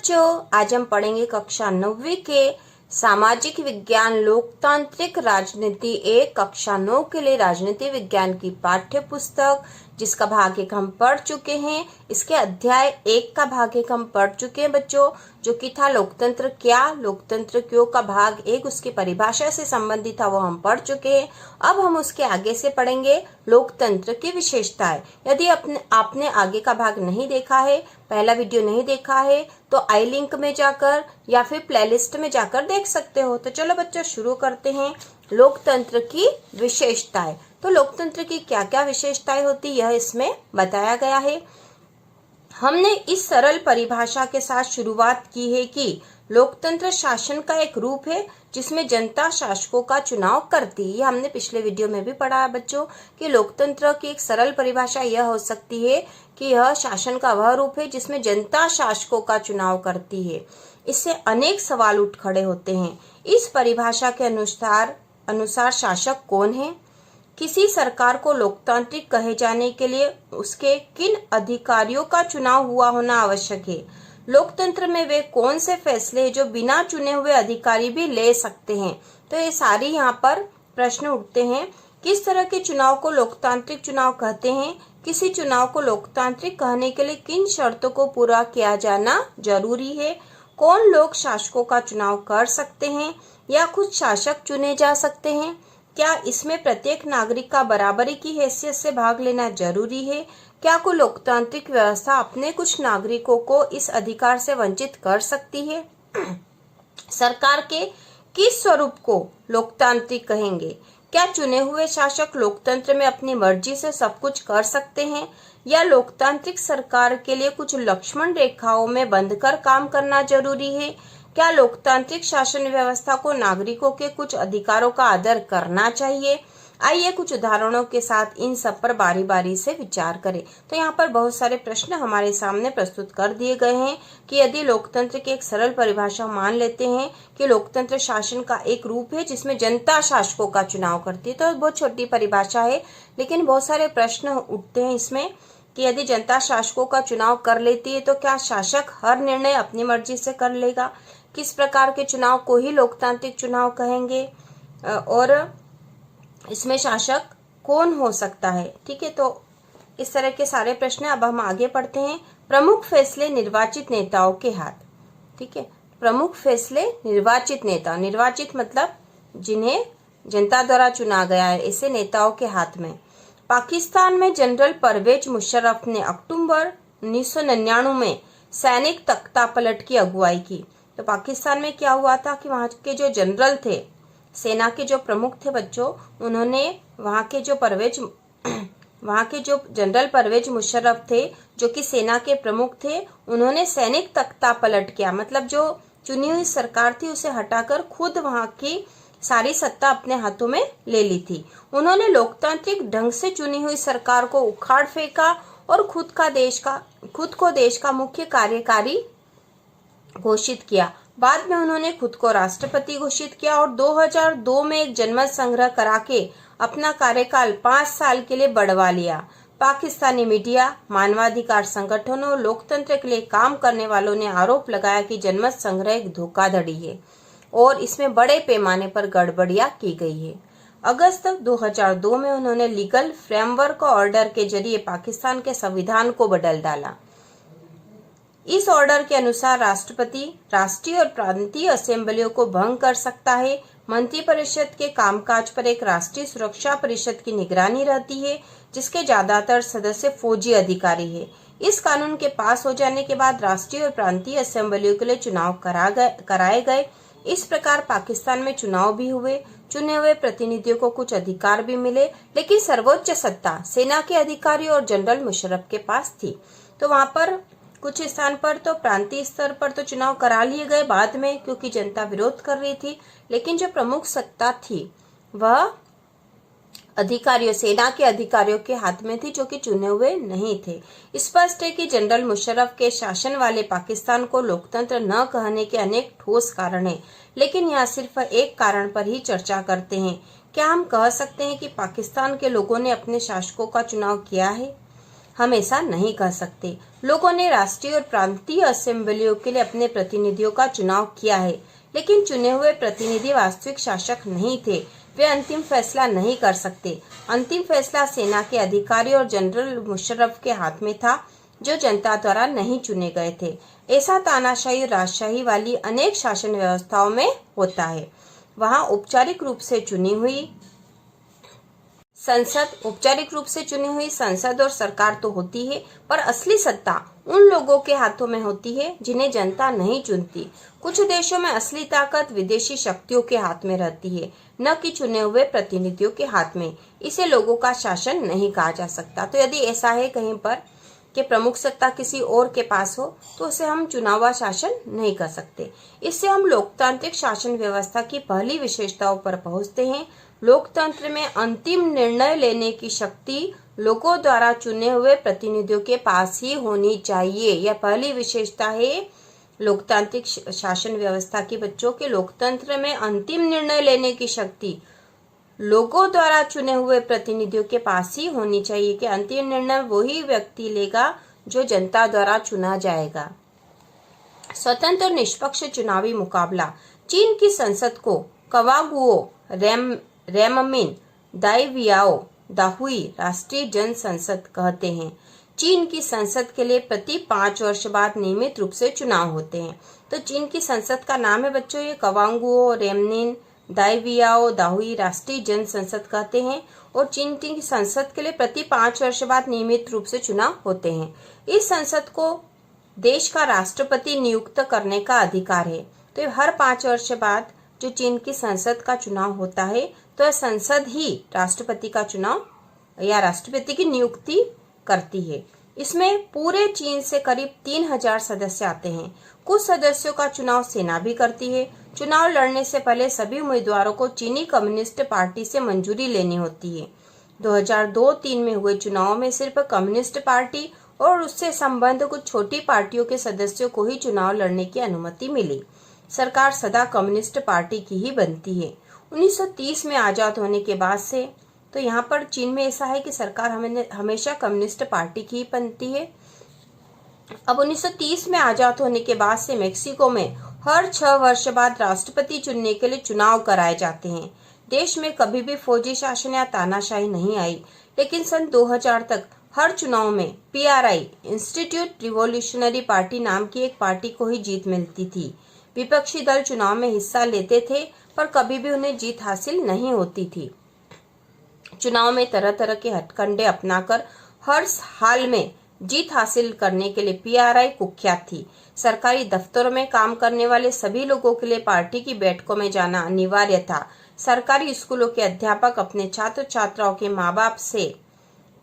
बच्चों, आज हम पढ़ेंगे कक्षा 9वीं के सामाजिक विज्ञान लोकतांत्रिक राजनीति एक कक्षा 9 के लिए राजनीति विज्ञान की पाठ्य पुस्तक जिसका भाग 1 हम पढ़ चुके हैं। इसके अध्याय 1 का भाग 1 हम पढ़ चुके हैं बच्चों, जो कि था लोकतंत्र क्या, लोकतंत्र क्यों का भाग 1 उसकी परिभाषा से संबंधित था, वो हम पढ़ चुके हैं। अब हम उसके आगे से पढ़ेंगे लोकतंत्र की विशेषताएं। यदि आपने आगे का भाग नहीं देखा है, पहला वीडियो नहीं देखा है, तो आई लिंक में जाकर या फिर प्लेलिस्ट में जाकर देख सकते हो। तो चलो बच्चों शुरू करते हैं। लोकतंत्र की विशेषताएं। तो लोकतंत्र की क्या क्या विशेषताएं होती यह इसमें बताया गया है। हमने इस सरल परिभाषा के साथ शुरुआत की है कि लोकतंत्र शासन का एक रूप है जिसमें जनता शासकों का चुनाव करती है। हमने पिछले वीडियो में भी पढ़ा है बच्चों कि लोकतंत्र की एक सरल परिभाषा यह हो सकती है कि यह शासन का वह रूप है जिसमें जनता शासकों का चुनाव करती है। इससे अनेक सवाल उठ खड़े होते हैं। इस परिभाषा के अनुसार शासक कौन है? किसी सरकार को लोकतांत्रिक कहे जाने के लिए उसके किन अधिकारियों का चुनाव हुआ होना आवश्यक है? लोकतंत्र में वे कौन से फैसले हैं जो बिना चुने हुए अधिकारी भी ले सकते हैं? तो ये सारी यहाँ पर प्रश्न उठते हैं। किस तरह के चुनाव को लोकतांत्रिक चुनाव कहते हैं? किसी चुनाव को लोकतांत्रिक कहने के लिए किन शर्तों को पूरा किया जाना जरूरी है? कौन लोग शासकों का चुनाव कर सकते हैं या खुद शासक चुने जा सकते हैं? क्या इसमें प्रत्येक नागरिक का बराबरी की हैसियत से भाग लेना जरूरी है? क्या कोई लोकतांत्रिक व्यवस्था अपने कुछ नागरिकों को इस अधिकार से वंचित कर सकती है? सरकार के किस स्वरूप को लोकतांत्रिक कहेंगे? क्या चुने हुए शासक लोकतंत्र में अपनी मर्जी से सब कुछ कर सकते हैं या लोकतांत्रिक सरकार के लिए कुछ लक्ष्मण रेखाओं में बंधकर काम करना जरूरी है? क्या लोकतांत्रिक शासन व्यवस्था को नागरिकों के कुछ अधिकारों का आदर करना चाहिए? आइए कुछ उदाहरणों के साथ इन सब पर बारी बारी से विचार करें। तो यहाँ पर बहुत सारे प्रश्न हमारे सामने प्रस्तुत कर दिए गए हैं कि यदि लोकतंत्र की एक सरल परिभाषा मान लेते हैं कि लोकतंत्र शासन का एक रूप है जिसमें जनता शासकों का चुनाव करती है, तो बहुत छोटी परिभाषा है, लेकिन बहुत सारे प्रश्न उठते हैं इसमें कि यदि जनता शासकों का चुनाव कर लेती है तो क्या शासक हर निर्णय अपनी मर्जी से कर लेगा? किस प्रकार के चुनाव को ही लोकतांत्रिक चुनाव कहेंगे? और इसमें शासक कौन हो सकता है? ठीक है, तो इस तरह के सारे प्रश्न। अब हम आगे पढ़ते हैं। प्रमुख फैसले निर्वाचित नेताओं के हाथ। ठीक है, प्रमुख फैसले निर्वाचित नेता, निर्वाचित मतलब जिन्हें जनता द्वारा चुना गया है, ऐसे नेताओं के हाथ में। पाकिस्तान में जनरल परवेज मुशर्रफ ने अक्टूबर 1999 में सैनिक तख्तापलट की अगुवाई की। तो पाकिस्तान में क्या हुआ था कि वहां के जो जनरल थे, सेना के जो प्रमुख थे बच्चों, उन्होंने वहां के जो जनरल परवेज मुशर्रफ थे जो कि सेना के प्रमुख थे, उन्होंने सैनिक तख्तापलट किया। मतलब जो चुनी हुई सरकार थी उसे हटाकर खुद वहां की सारी सत्ता अपने हाथों में ले ली थी। उन्होंने लोकतांत्रिक ढंग से चुनी हुई सरकार को उखाड़ फेंका और खुद को देश का मुख्य कार्यकारी घोषित किया। बाद में उन्होंने खुद को राष्ट्रपति घोषित किया और 2002 में एक जनमत संग्रह करा के अपना कार्यकाल 5 साल के लिए बढ़वा लिया। पाकिस्तानी मीडिया, मानवाधिकार संगठनों और लोकतंत्र के लिए काम करने वालों ने आरोप लगाया कि जनमत संग्रह एक धोखाधड़ी है और इसमें बड़े पैमाने पर गड़बड़ियां की गई है। अगस्त 2002 में उन्होंने लीगल फ्रेमवर्क ऑर्डर के जरिए पाकिस्तान के संविधान को बदल डाला। इस ऑर्डर के अनुसार राष्ट्रपति राष्ट्रीय और प्रांतीय असेंबलियों को भंग कर सकता है। मंत्रिपरिषद के कामकाज पर एक राष्ट्रीय सुरक्षा परिषद की निगरानी रहती है जिसके ज्यादातर सदस्य फौजी अधिकारी है। इस कानून के पास हो जाने के बाद राष्ट्रीय और प्रांतीय असेंबलियों के लिए चुनाव कराए गए। इस प्रकार पाकिस्तान में चुनाव भी हुए, चुने हुए प्रतिनिधियों को कुछ अधिकार भी मिले, लेकिन सर्वोच्च सत्ता सेना के अधिकारी और जनरल मुशर्रफ के पास थी। तो वहां पर कुछ स्थान पर तो प्रांतीय स्तर पर तो चुनाव करा लिए गए बाद में, क्योंकि जनता विरोध कर रही थी, लेकिन जो प्रमुख सत्ता थी वह अधिकारियों, सेना के अधिकारियों के हाथ में थी जो कि चुने हुए नहीं थे। स्पष्ट है कि जनरल मुशर्रफ के शासन वाले पाकिस्तान को लोकतंत्र न कहने के अनेक ठोस कारण हैं, लेकिन यहाँ सिर्फ एक कारण पर ही चर्चा करते हैं। क्या हम कह सकते हैं कि पाकिस्तान के लोगों ने अपने शासकों का चुनाव किया है? हम ऐसा नहीं कह सकते। लोगों ने राष्ट्रीय और प्रांतीय असेंबलियों के लिए अपने प्रतिनिधियों का चुनाव किया है, लेकिन चुने हुए प्रतिनिधि वास्तविक शासक नहीं थे। वे अंतिम फैसला नहीं कर सकते। अंतिम फैसला सेना के अधिकारी और जनरल मुशर्रफ के हाथ में था, जो जनता द्वारा नहीं चुने गए थे। ऐसा तानाशाही और राजशाही वाली अनेक शासन व्यवस्थाओं में होता है। वहाँ औपचारिक रूप से चुनी हुई संसद और सरकार तो होती है, पर असली सत्ता उन लोगों के हाथों में होती है जिन्हें जनता नहीं चुनती। कुछ देशों में असली ताकत विदेशी शक्तियों के हाथ में रहती है, न कि चुने हुए प्रतिनिधियों के हाथ में। इसे लोगों का शासन नहीं कहा जा सकता। तो यदि ऐसा है कहीं पर कि प्रमुख सत्ता किसी और के पास हो, तो उसे हम चुनावा शासन नहीं कर सकते। इससे हम लोकतांत्रिक शासन व्यवस्था की पहली विशेषताओं पर पहुंचते हैं। लोकतंत्र में अंतिम निर्णय लेने की शक्ति लोगों द्वारा चुने हुए प्रतिनिधियों के पास ही होनी चाहिए। यह पहली विशेषता है लोकतांत्रिक शासन व्यवस्था की बच्चों के। लोकतंत्र में अंतिम निर्णय लेने की शक्ति लोगों द्वारा चुने हुए प्रतिनिधियों के पास ही होनी चाहिए कि अंतिम निर्णय वही व्यक्ति लेगा जो जनता द्वारा चुना जाएगा। स्वतंत्र और निष्पक्ष चुनावी मुकाबला। चीन की संसद को कवागुओ रेममिन दाइवियाओ दाहुई राष्ट्रीय जन संसद कहते हैं। चीन की संसद के लिए प्रति 5 वर्ष बाद नियमित रूप से चुनाव होते हैं। तो चीन की संसद का नाम है बच्चों ये कवांगुओ रेमनिन दाइवियाओ दाहुई राष्ट्रीय जन संसद कहते हैं, और चीन की संसद के लिए प्रति 5 वर्ष बाद नियमित रूप से चुनाव होते हैं। इस संसद को देश का राष्ट्रपति नियुक्त करने का अधिकार है। तो हर 5 वर्ष बाद जो चीन की संसद का चुनाव होता है, तो संसद ही राष्ट्रपति का चुनाव या राष्ट्रपति की नियुक्ति करती है। इसमें पूरे चीन से करीब 3000 सदस्य आते हैं। कुछ सदस्यों का चुनाव सेना भी करती है। चुनाव लड़ने से पहले सभी उम्मीदवारों को चीनी कम्युनिस्ट पार्टी से मंजूरी लेनी होती है। 2002-3 में हुए चुनाव में सिर्फ कम्युनिस्ट पार्टी और उससे संबंध कुछ छोटी पार्टियों के सदस्यों को ही चुनाव लड़ने की अनुमति मिली। सरकार सदा कम्युनिस्ट पार्टी की ही बनती है। 1930 में आजाद होने के बाद से तो यहाँ पर चीन में ऐसा है कि सरकार हमेशा कम्युनिस्ट पार्टी की ही बनती है। अब 1930 में आजाद होने के बाद से मेक्सिको में हर 6 वर्ष बाद राष्ट्रपति चुनने के लिए चुनाव कराए जाते हैं। देश में कभी भी फौजी शासन या तानाशाही नहीं आई, लेकिन सन 2000 तक हर चुनाव में PRI इंस्टीट्यूट रिवॉल्यूशनरी पार्टी नाम की एक पार्टी को ही जीत मिलती थी। विपक्षी दल चुनाव में हिस्सा लेते थे, पर कभी भी उन्हें जीत हासिल नहीं होती थी। चुनाव में तरह तरह के हथकंडे अपनाकर हर हाल में जीत हासिल करने के लिए PRI कुख्यात थी। सरकारी दफ्तरों में काम करने वाले सभी लोगों के लिए पार्टी की बैठकों में जाना अनिवार्य था। सरकारी स्कूलों के अध्यापक अपने छात्र छात्राओं के माँ बाप से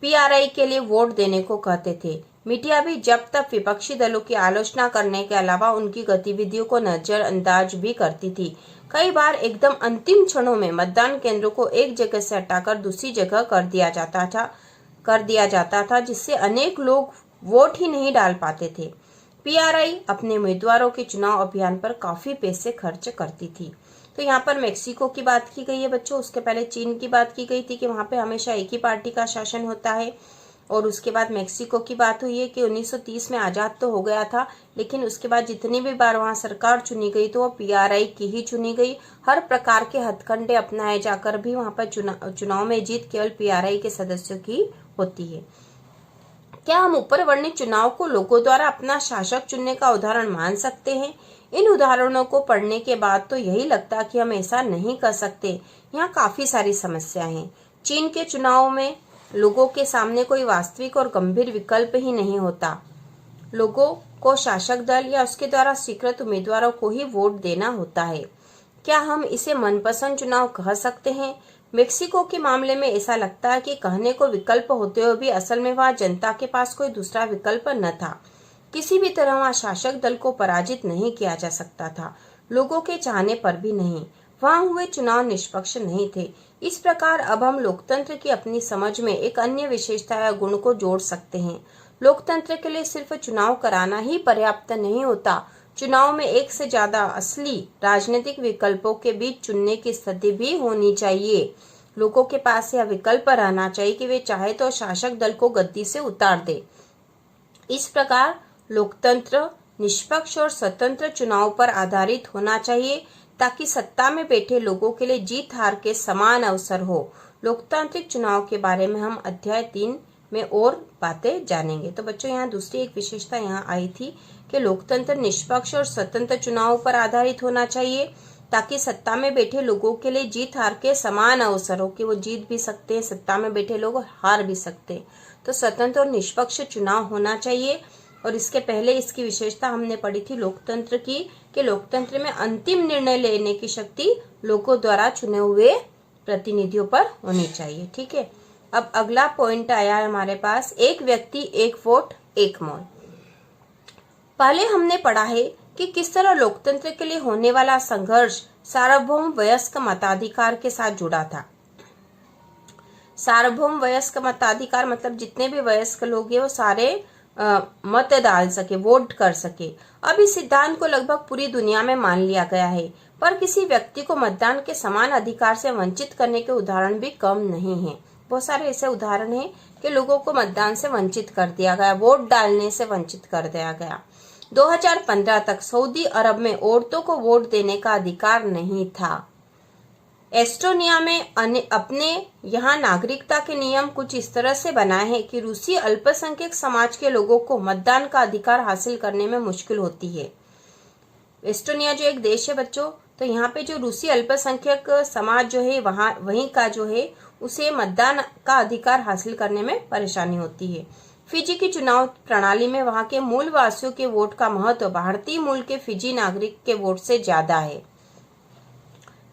PRI के लिए वोट देने को कहते थे। मीडिया भी जब तक विपक्षी दलों की आलोचना करने के अलावा उनकी गतिविधियों को नजरअंदाज भी करती थी। कई बार एकदम अंतिम क्षणों में मतदान केंद्रों को एक जगह से हटाकर दूसरी जगह कर दिया जाता था, जिससे अनेक लोग वोट ही नहीं डाल पाते थे। PRI अपने उम्मीदवारों के चुनाव अभियान पर काफी पैसे खर्च करती थी। तो यहाँ पर मेक्सिको की बात की गई है बच्चों। उसके पहले चीन की बात की गई थी कि वहाँ पे हमेशा एक ही पार्टी का शासन होता है, और उसके बाद मेक्सिको की बात हुई है कि 1930 में आजाद तो हो गया था, लेकिन उसके बाद जितनी भी बार वहाँ सरकार चुनी गई तो वो PRI की ही चुनी गई। हर प्रकार के हथकंडे अपनाए जाकर भी वहाँ पर चुनाव में जीत केवल PRI के सदस्यों की होती है। क्या हम ऊपर वर्णित चुनाव को लोगों द्वारा अपना शासक चुनने का उदाहरण मान सकते हैं? इन उदाहरणों को पढ़ने के बाद तो यही लगता कि हम ऐसा नहीं कर सकते। यहाँ काफी सारी समस्याएं हैं। चीन के चुनाव में लोगों के सामने कोई वास्तविक और गंभीर विकल्प ही नहीं होता। लोगों को शासक दल या उसके द्वारा स्वीकृत उम्मीदवारों को ही वोट देना होता है। क्या हम इसे मनपसंद चुनाव कह सकते हैं? मेक्सिको के मामले में ऐसा लगता है कि कहने को विकल्प होते हुए भी असल में वहाँ जनता के पास कोई दूसरा विकल्प न था। किसी भी तरह वहाँ शासक दल को पराजित नहीं किया जा सकता था, लोगों के चाहने पर भी नहीं। वहाँ हुए चुनाव निष्पक्ष नहीं थे। इस प्रकार अब हम लोकतंत्र की अपनी समझ में एक अन्य विशेषता या गुण को जोड़ सकते हैं। लोकतंत्र के लिए सिर्फ चुनाव कराना ही पर्याप्त नहीं होता। चुनाव में एक से ज्यादा असली राजनीतिक विकल्पों के बीच चुनने की स्थिति भी होनी चाहिए। लोगों के पास यह विकल्प रहना चाहिए कि वे चाहे तो शासक दल को गद्दी से उतार दे इस प्रकार लोकतंत्र निष्पक्ष और स्वतंत्र चुनाव पर आधारित होना चाहिए ताकि सत्ता में बैठे लोगों के लिए जीत हार के समान अवसर हो। लोकतांत्रिक चुनाव के बारे में हम अध्याय 3 में और बातें जानेंगे। तो बच्चों यहाँ दूसरी एक विशेषता यहाँ आई थी कि लोकतंत्र निष्पक्ष और स्वतंत्र चुनाव पर आधारित होना चाहिए ताकि सत्ता में बैठे लोगों के लिए जीत हार के समान अवसर हो, कि वो जीत भी सकते हैं, सत्ता में बैठे लोग हार भी सकते हैं। तो स्वतंत्र और निष्पक्ष चुनाव होना चाहिए। और इसके पहले इसकी विशेषता हमने पढ़ी थी लोकतंत्र की, कि लोकतंत्र में अंतिम निर्णय लेने की शक्ति लोगों द्वारा चुने हुए प्रतिनिधियों पर होनी चाहिए। ठीक है, अब अगला पॉइंट आया है हमारे पास, एक व्यक्ति एक वोट एक मौन। पहले हमने पढ़ा है कि किस तरह लोकतंत्र के लिए होने वाला संघर्ष सार्वभौम वयस्क मताधिकार के साथ जुड़ा था। सार्वभौम वयस्क मताधिकार मतलब जितने भी वयस्क लोग हैं वो सारे मत डाल सके, वोट कर सके। अब इस सिद्धांत को लगभग पूरी दुनिया में मान लिया गया है, पर किसी व्यक्ति को मतदान के समान अधिकार से वंचित करने के उदाहरण भी कम नहीं है। बहुत सारे ऐसे उदाहरण हैं कि लोगों को मतदान से वंचित कर दिया गया, वोट डालने से वंचित कर दिया गया। 2015 तक सऊदी अरब में औरतों को वोट देने का अधिकार नहीं था। एस्टोनिया में अपने यहाँ नागरिकता के नियम कुछ इस तरह से बनाए हैं कि रूसी अल्पसंख्यक समाज के लोगों को मतदान का अधिकार हासिल करने में मुश्किल होती है। एस्टोनिया जो एक देश है बच्चों, तो यहाँ पे जो रूसी अल्पसंख्यक समाज जो है वहीं का जो है उसे मतदान का अधिकार हासिल करने में परेशानी होती है। फिजी की चुनाव प्रणाली में वहाँ के मूल वासियों के वोट का महत्व भारतीय मूल के फिजी नागरिक के वोट से ज्यादा है।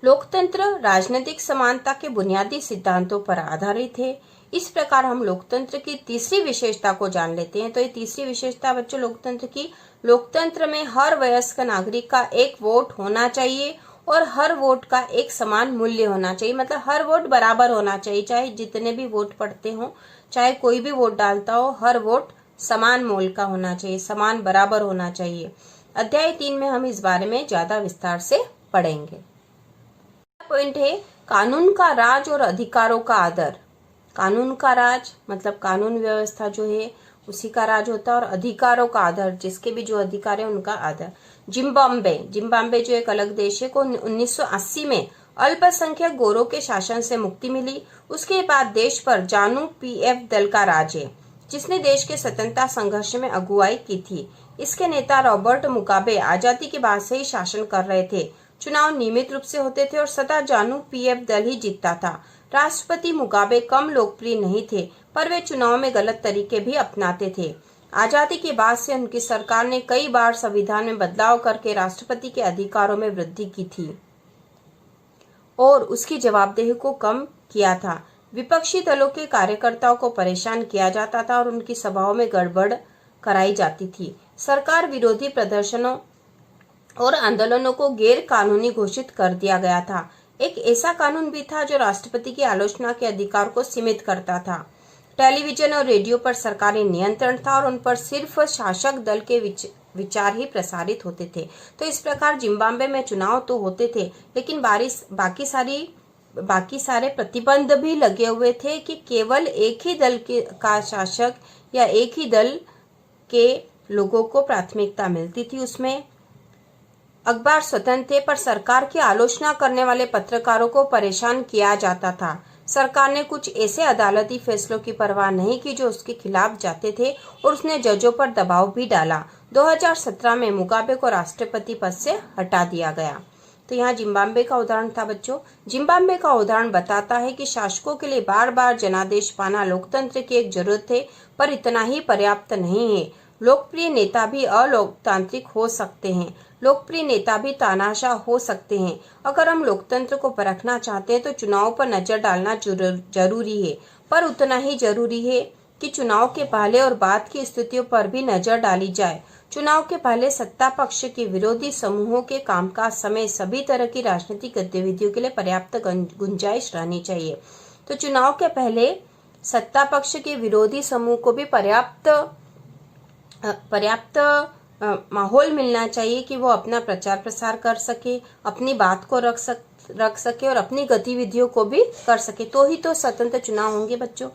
लोकतंत्र राजनीतिक समानता के बुनियादी सिद्धांतों पर आधारित है। इस प्रकार हम लोकतंत्र की तीसरी विशेषता को जान लेते हैं। तो ये तीसरी विशेषता बच्चों लोकतंत्र की, लोकतंत्र में हर वयस्क नागरिक का एक वोट होना चाहिए और हर वोट का एक समान मूल्य होना चाहिए। मतलब हर वोट बराबर होना चाहिए, चाहे जितने भी वोट पड़ते हो, चाहे कोई भी वोट डालता हो, हर वोट समान मोल का होना चाहिए, समान बराबर होना चाहिए। अध्याय 3 में हम इस बारे में ज्यादा विस्तार से पढ़ेंगे। पॉइंट है कानून का राज और अधिकारों का आदर। कानून का राज मतलब कानून व्यवस्था जो है उसी का राज होता है, और अधिकारों का आदर, जिसके भी जो अधिकार है उनका आदर। जिम्बाब्वे जो एक अलग देश है को 1980 में अल्पसंख्यक गोरों के शासन से मुक्ति मिली। उसके बाद देश पर जानू पीएफ दल का राज है, जिसने देश के स्वतंत्रता संघर्ष में अगुवाई की थी। इसके नेता रॉबर्ट मुगाबे आजादी के बाद से ही शासन कर रहे थे। चुनाव नियमित रूप से होते थे और सदा जानू पीएफ दल ही जीतता था। राष्ट्रपति मुगाबे कम लोकप्रिय नहीं थे, पर वे चुनाव में गलत तरीके भी अपनाते थे। आजादी के बाद से उनकी सरकार ने कई बार संविधान में बदलाव करके राष्ट्रपति के अधिकारों में वृद्धि की थी और उसकी जवाबदेही को कम किया था। विपक्षी दलों के कार्यकर्ताओं को परेशान किया जाता था और उनकी सभाओं में गड़बड़ कराई जाती थी। सरकार विरोधी प्रदर्शनों और आंदोलनों को गैर कानूनी घोषित कर दिया गया था। एक ऐसा कानून भी था जो राष्ट्रपति की आलोचना के अधिकार को सीमित करता था। टेलीविजन और रेडियो पर सरकारी नियंत्रण था और उन पर सिर्फ शासक दल के विचार ही प्रसारित होते थे। तो इस प्रकार जिम्बाब्वे में चुनाव तो होते थे, लेकिन बाकी सारे प्रतिबंध भी लगे हुए थे कि केवल एक ही दल का शासक या एक ही दल के लोगों को प्राथमिकता मिलती थी। उसमें अखबार स्वतंत्र थे, पर सरकार की आलोचना करने वाले पत्रकारों को परेशान किया जाता था। सरकार ने कुछ ऐसे अदालती फैसलों की परवाह नहीं की जो उसके खिलाफ जाते थे और उसने जजों पर दबाव भी डाला। 2017 में मुगाबे को राष्ट्रपति पद से हटा दिया गया। तो यहाँ जिम्बाब्वे का उदाहरण था बच्चों। जिम्बाब्वे का उदाहरण बताता है कि शासकों के लिए बार बार जनादेश पाना लोकतंत्र की एक जरूरत है, पर इतना ही पर्याप्त नहीं है। लोकप्रिय नेता भी अलोकतांत्रिक हो सकते हैं, लोकप्रिय नेता भी तानाशाह हो सकते हैं। अगर हम लोकतंत्र को परखना चाहते हैं तो चुनाव पर नजर डालना जरूरी है, पर उतना ही जरूरी है कि चुनाव के पहले और बाद की स्थितियों पर भी नजर डाली जाए। चुनाव के पहले सत्ता पक्ष के विरोधी समूहों के कामकाज समेत सभी तरह की राजनीतिक गतिविधियों के लिए पर्याप्त गुंजाइश रहनी चाहिए। तो चुनाव के पहले सत्ता पक्ष के विरोधी समूह को भी पर्याप्त माहौल मिलना चाहिए कि वो अपना प्रचार प्रसार कर सके, अपनी बात को रख सके और अपनी गतिविधियों को भी कर सके, तो ही तो स्वतंत्र चुनाव होंगे बच्चों।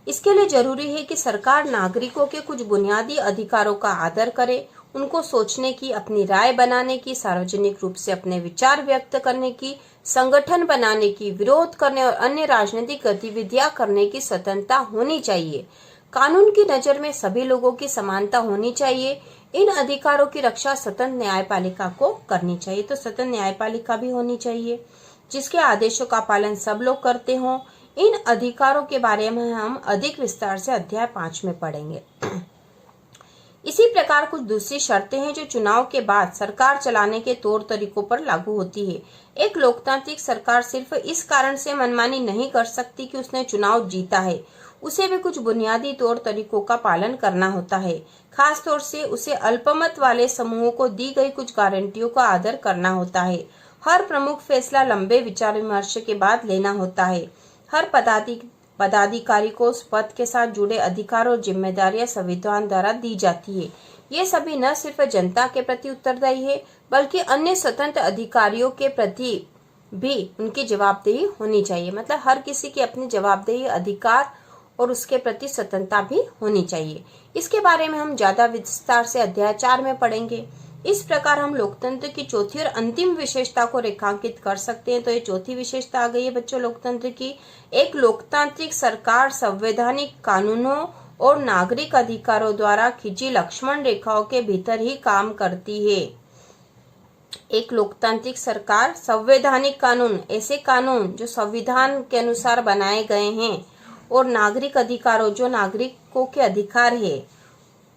इसके लिए जरूरी है कि सरकार नागरिकों के कुछ बुनियादी अधिकारों का आदर करे, उनको सोचने की, अपनी राय बनाने की, सार्वजनिक रूप से अपने विचार व्यक्त करने की, संगठन बनाने की, विरोध करने और अन्य राजनीतिक गतिविधियां करने की स्वतंत्रता होनी चाहिए। कानून की नजर में सभी लोगों की समानता होनी चाहिए। इन अधिकारों की रक्षा स्वतंत्र न्यायपालिका को करनी चाहिए। तो स्वतंत्र न्यायपालिका भी होनी चाहिए जिसके आदेशों का पालन सब लोग करते हों। इन अधिकारों के बारे में हम अधिक विस्तार से अध्याय 5 में पढ़ेंगे। इसी प्रकार कुछ दूसरी शर्तें हैं जो चुनाव के बाद सरकार चलाने के तौर तरीकों पर लागू होती है। एक लोकतांत्रिक सरकार सिर्फ इस कारण से मनमानी नहीं कर सकती कि उसने चुनाव जीता है, उसे भी कुछ बुनियादी तौर तरीकों का पालन करना होता है। खास तौर से उसे अल्पमत वाले समूहों को दी गई कुछ गारंटियों का आदर करना होता है। हर प्रमुख फैसला लंबे विचार विमर्श के बाद लेना होता है। हर पदाधिकारी को उस पद के साथ जुड़े अधिकार और जिम्मेदारियां संविधान द्वारा दी जाती है। ये सभी न सिर्फ जनता के प्रति उत्तरदायी है बल्कि अन्य स्वतंत्र अधिकारियों के प्रति भी उनकी जवाबदेही होनी चाहिए। मतलब हर किसी की अपनी जवाबदेही, अधिकार और उसके प्रति स्वतंत्रता भी होनी चाहिए। इसके बारे में हम ज्यादा विस्तार से अध्याय 4 में पढ़ेंगे। इस प्रकार हम लोकतंत्र की चौथी और अंतिम विशेषता को रेखांकित कर सकते हैं। तो ये चौथी विशेषता आ गई है बच्चों लोकतंत्र की। एक लोकतांत्रिक सरकार संवैधानिक कानूनों और नागरिक अधिकारों द्वारा खींची लक्ष्मण रेखाओं के भीतर ही काम करती है। एक लोकतांत्रिक सरकार संवैधानिक कानून, ऐसे कानून जो संविधान के अनुसार बनाए गए हैं, और नागरिक अधिकारों जो नागरिकों के अधिकार है,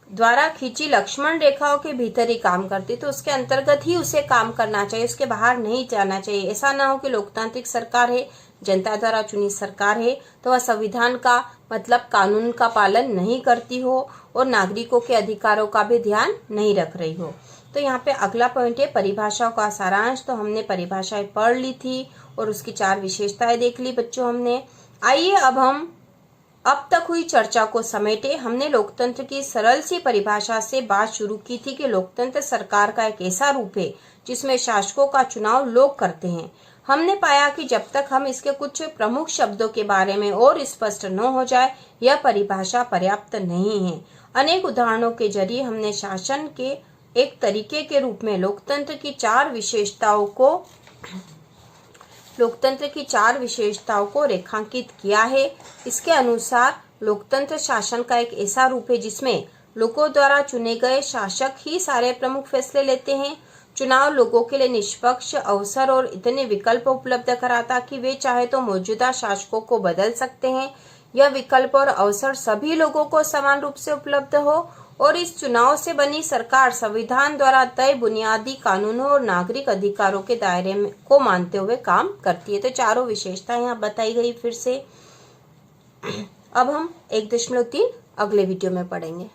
द्वारा खींची लक्ष्मण रेखाओं के भीतर ही काम करती। तो उसके अंतर्गत ही उसे काम करना चाहिए, उसके बाहर नहीं जाना चाहिए। ऐसा ना हो कि लोकतांत्रिक सरकार है, जनता द्वारा चुनी सरकार है, तो वह संविधान का मतलब कानून का पालन नहीं करती हो और नागरिकों के अधिकारों का भी ध्यान नहीं रख रही हो। तो यहाँ पे अगला पॉइंट है परिभाषाओं का सारांश। तो हमने परिभाषाएं पढ़ ली थी और उसकी 4 विशेषताएं देख ली बच्चों हमने। आइए अब हम अब तक हुई चर्चा को समेटे। हमने लोकतंत्र की सरल सी परिभाषा से बात शुरू की थी कि लोकतंत्र सरकार का एक ऐसा रूप है जिसमें शासकों का चुनाव लोग करते हैं। हमने पाया कि जब तक हम इसके कुछ प्रमुख शब्दों के बारे में और स्पष्ट न हो जाए, यह परिभाषा पर्याप्त नहीं है। अनेक उदाहरणों के जरिए हमने शासन के एक तरीके के रूप में लोकतंत्र की 4 विशेषताओं को रेखांकित किया है। इसके अनुसार लोकतंत्र शासन का एक ऐसा रूप है जिसमें लोगों द्वारा चुने गए शासक ही सारे प्रमुख फैसले लेते हैं। चुनाव लोगों के लिए निष्पक्ष अवसर और इतने विकल्प उपलब्ध कराता कि वे चाहे तो मौजूदा शासकों को बदल सकते हैं। यह विकल्प और अवसर सभी लोगों को समान रूप से उपलब्ध हो और इस चुनाव से बनी सरकार संविधान द्वारा तय बुनियादी कानूनों और नागरिक अधिकारों के दायरे को मानते हुए काम करती है। तो चारों विशेषताएं यहाँ बताई गई फिर से। अब हम 1.3 अगले वीडियो में पढ़ेंगे।